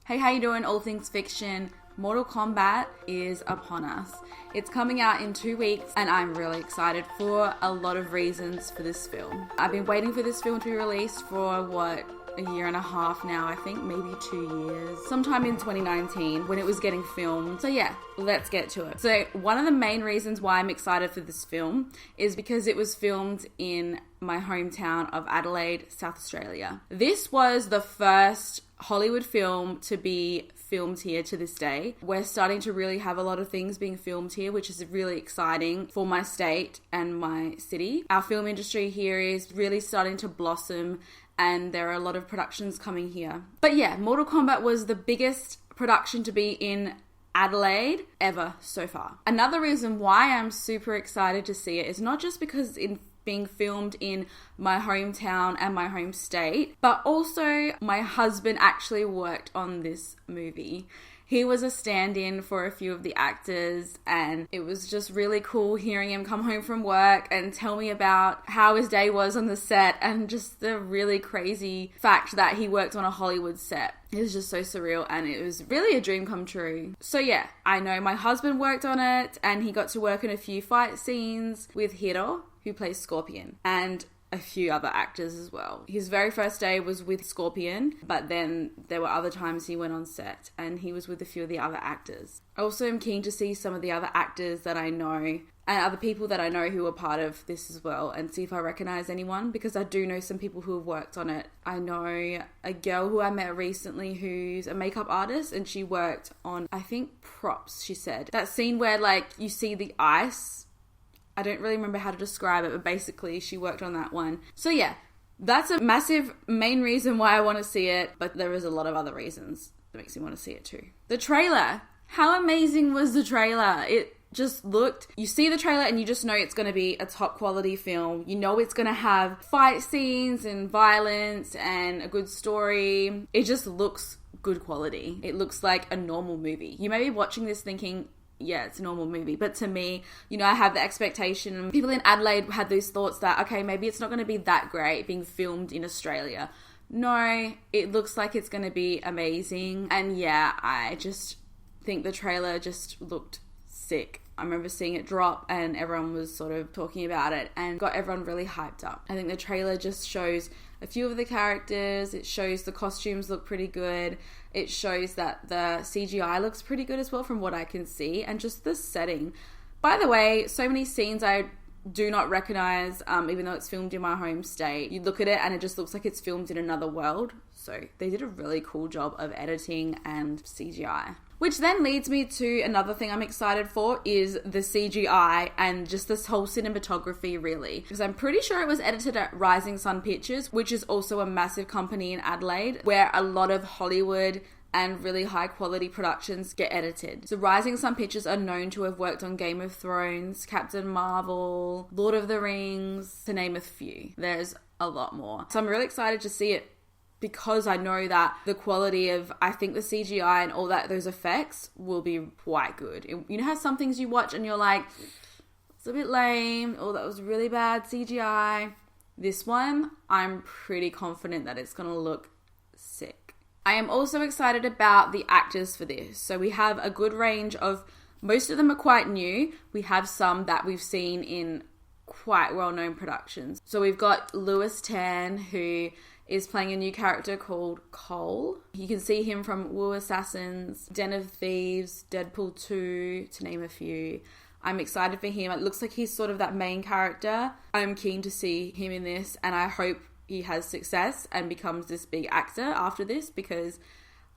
Hey, how you doing, all things fiction? Mortal Kombat is upon us. It's coming out in 2 weeks and I'm really excited for a lot of reasons for this film. I've been waiting for this film to be released for a year and a half now, I think, maybe 2 years. Sometime in 2019 when it was getting filmed. So yeah, let's get to it. So one of the main reasons why I'm excited for this film is because it was filmed in my hometown of Adelaide, South Australia. This was the first Hollywood film to be filmed here to this day. We're starting to really have a lot of things being filmed here, which is really exciting for my state and my city. Our film industry here is really starting to blossom and there are a lot of productions coming here. But yeah, Mortal Kombat was the biggest production to be in Adelaide ever so far. Another reason why I'm super excited to see it is not just because it's being filmed in my hometown and my home state, but also my husband actually worked on this movie. He was a stand-in for a few of the actors and it was just really cool hearing him come home from work and tell me about how his day was on the set and just the really crazy fact that he worked on a Hollywood set. It was just so surreal and it was really a dream come true. So yeah, I know my husband worked on it and he got to work in a few fight scenes with Hiro, who plays Scorpion, and a few other actors as well. His very first day was with Scorpion, but then there were other times he went on set and he was with a few of the other actors. I also am keen to see some of the other actors that I know and other people that I know who are part of this as well and see if I recognize anyone, because I do know some people who have worked on it. I know a girl who I met recently who's a makeup artist and she worked on, I think, props, she said. That scene where like you see the ice, I don't really remember how to describe it, but basically she worked on that one. So yeah, that's a massive main reason why I want to see it, but there is a lot of other reasons that makes me want to see it too. The trailer. How amazing was the trailer? It just looked, you see the trailer and you just know it's going to be a top quality film. You know it's going to have fight scenes and violence and a good story. It just looks good quality. It looks like a normal movie. You may be watching this thinking, yeah, it's a normal movie. But to me, I have the expectation. People in Adelaide had these thoughts that, okay, maybe it's not going to be that great being filmed in Australia. No, it looks like it's going to be amazing. And yeah, I just think the trailer just looked sick. I remember seeing it drop and everyone was sort of talking about it and got everyone really hyped up. I think the trailer just shows a few of the characters. It shows the costumes look pretty good. It shows that the CGI looks pretty good as well from what I can see, and just the setting. By the way, so many scenes I do not recognize, even though it's filmed in my home state. You look at it and it just looks like it's filmed in another world. So they did a really cool job of editing and CGI. Which then leads me to another thing I'm excited for is the CGI and just this whole cinematography, really. Because I'm pretty sure it was edited at Rising Sun Pictures, which is also a massive company in Adelaide, where a lot of Hollywood and really high quality productions get edited. So Rising Sun Pictures are known to have worked on Game of Thrones, Captain Marvel, Lord of the Rings, to name a few. There's a lot more. So I'm really excited to see it, because I know that the quality of, I think the CGI and all that, those effects will be quite good. You know how some things you watch and you're like, it's a bit lame, or that was really bad CGI. This one, I'm pretty confident that it's going to look sick. I am also excited about the actors for this. So we have a good range of, most of them are quite new. We have some that we've seen in quite well-known productions. So we've got Lewis Tan, who is playing a new character called Cole. You can see him from Wu Assassins, Den of Thieves, Deadpool 2, to name a few. I'm excited for him. It looks like he's sort of that main character. I'm keen to see him in this, and I hope he has success and becomes this big actor after this, because,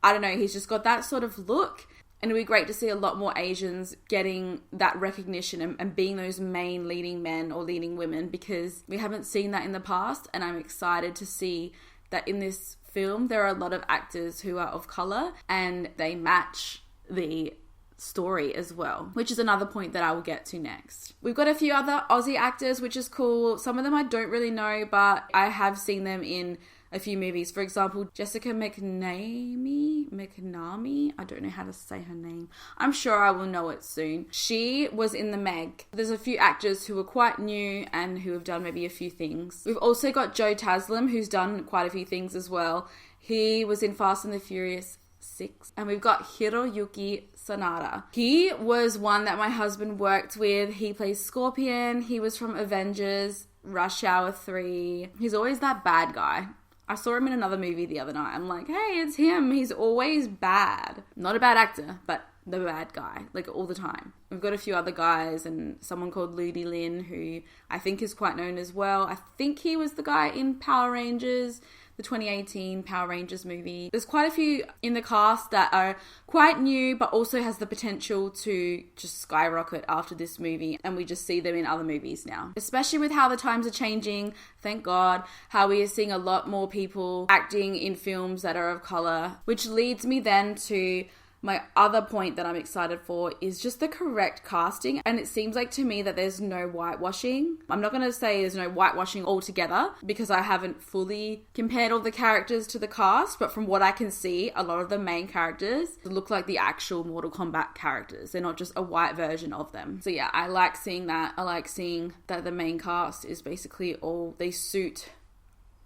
I don't know, he's just got that sort of look. And it'd be great to see a lot more Asians getting that recognition and being those main leading men or leading women, because we haven't seen that in the past. And I'm excited to see that in this film, there are a lot of actors who are of colour and they match the story as well, which is another point that I will get to next. We've got a few other Aussie actors, which is cool. Some of them I don't really know, but I have seen them in a few movies. For example, Jessica McNamee, I don't know how to say her name. I'm sure I will know it soon. She was in The Meg. There's a few actors who are quite new and who have done maybe a few things. We've also got Joe Taslim, who's done quite a few things as well. He was in Fast and the Furious 6. And we've got Hiroyuki Sanada. He was one that my husband worked with. He plays Scorpion. He was from Avengers, Rush Hour 3. He's always that bad guy. I saw him in another movie the other night. I'm like, hey, it's him. He's always bad. Not a bad actor, but the bad guy, like all the time. We've got a few other guys and someone called Ludi Lin, who I think is quite known as well. I think he was the guy in Power Rangers, the 2018 Power Rangers movie. There's quite a few in the cast that are quite new, but also has the potential to just skyrocket after this movie, and we just see them in other movies now. Especially with how the times are changing, thank God, how we are seeing a lot more people acting in films that are of color, which leads me then to my other point that I'm excited for is just the correct casting. And it seems like to me that there's no whitewashing. I'm not going to say there's no whitewashing altogether because I haven't fully compared all the characters to the cast. But from what I can see, a lot of the main characters look like the actual Mortal Kombat characters. They're not just a white version of them. So yeah, I like seeing that. I like seeing that the main cast is basically all, they suit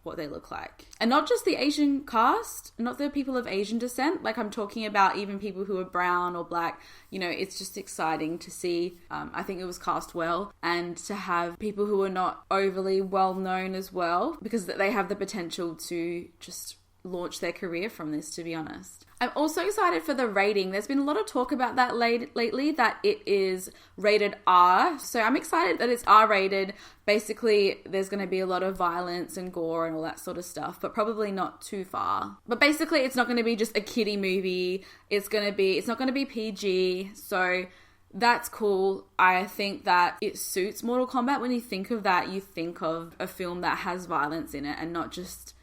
what they look like. And not just the Asian cast, not the people of Asian descent, like I'm talking about even people who are brown or black. You know, it's just exciting to see. I think it was cast well, and to have people who are not overly well known as well, because they have the potential to just launch their career from this, to be honest. I'm also excited for the rating. There's been a lot of talk about that lately, that it is rated R. So I'm excited that it's R-rated. Basically, there's going to be a lot of violence and gore and all that sort of stuff, but probably not too far. But basically, it's not going to be just a kiddie movie. It's not going to be PG. So that's cool. I think that it suits Mortal Kombat. When you think of that, you think of a film that has violence in it and not just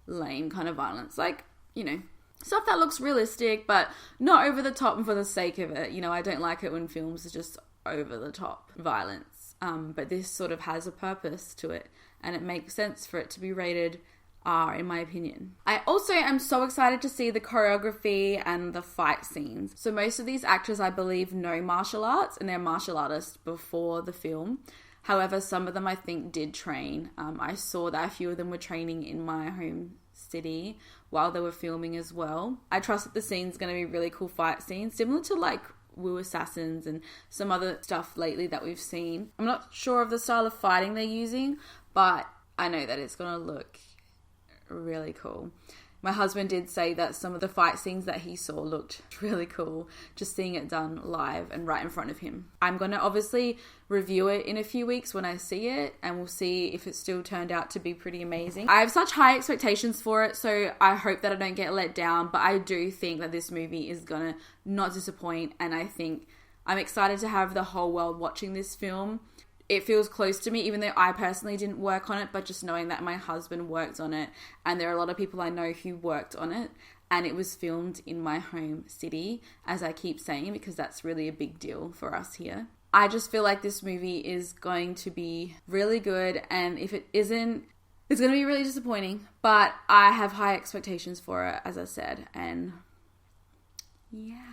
lame kind of violence. Like, you know, stuff that looks realistic, but not over the top and for the sake of it. You know, I don't like it when films are just over the top violence. But this sort of has a purpose to it, and it makes sense for it to be rated R, in my opinion. I also am so excited to see the choreography and the fight scenes. So most of these actors, I believe, know martial arts, and they're martial artists before the film. However, some of them I think did train. I saw that a few of them were training in my home city while they were filming as well. I trust that the scene's going to be really cool fight scenes, similar to like Wu Assassins and some other stuff lately that we've seen. I'm not sure of the style of fighting they're using, but I know that it's going to look really cool. My husband did say that some of the fight scenes that he saw looked really cool, just seeing it done live and right in front of him. I'm going to obviously review it in a few weeks when I see it, and we'll see if it still turned out to be pretty amazing. I have such high expectations for it, so I hope that I don't get let down, but I do think that this movie is going to not disappoint, and I think I'm excited to have the whole world watching this film. It feels close to me, even though I personally didn't work on it, but just knowing that my husband worked on it, and there are a lot of people I know who worked on it, and it was filmed in my home city, as I keep saying, because that's really a big deal for us here. I just feel like this movie is going to be really good, and if it isn't, it's going to be really disappointing, but I have high expectations for it, as I said, and yeah.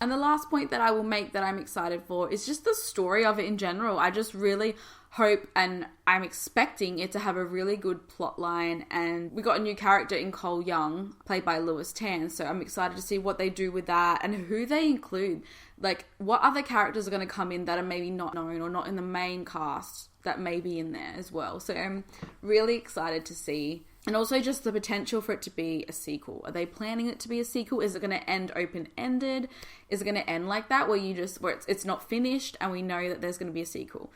And the last point that I will make that I'm excited for is just the story of it in general. I just really hope, and I'm expecting it to have a really good plot line. And we got a new character in Cole Young, played by Lewis Tan. So I'm excited to see what they do with that and who they include. Like, what other characters are going to come in that are maybe not known or not in the main cast that may be in there as well. So I'm really excited to see. And also just the potential for it to be a sequel. Are they planning it to be a sequel? Is it going to end open-ended? Is it going to end like that where it's not finished and we know that there's going to be a sequel?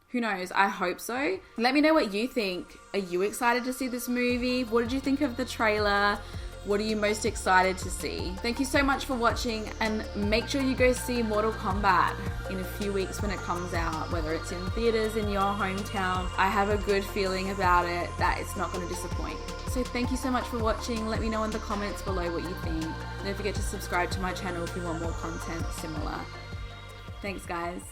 Who knows? I hope so. Let me know what you think. Are you excited to see this movie? What did you think of the trailer? What are you most excited to see? Thank you so much for watching, and make sure you go see Mortal Kombat in a few weeks when it comes out, whether it's in theaters in your hometown. I have a good feeling about it that it's not going to disappoint. So thank you so much for watching. Let me know in the comments below what you think. Don't forget to subscribe to my channel if you want more content similar. Thanks, guys.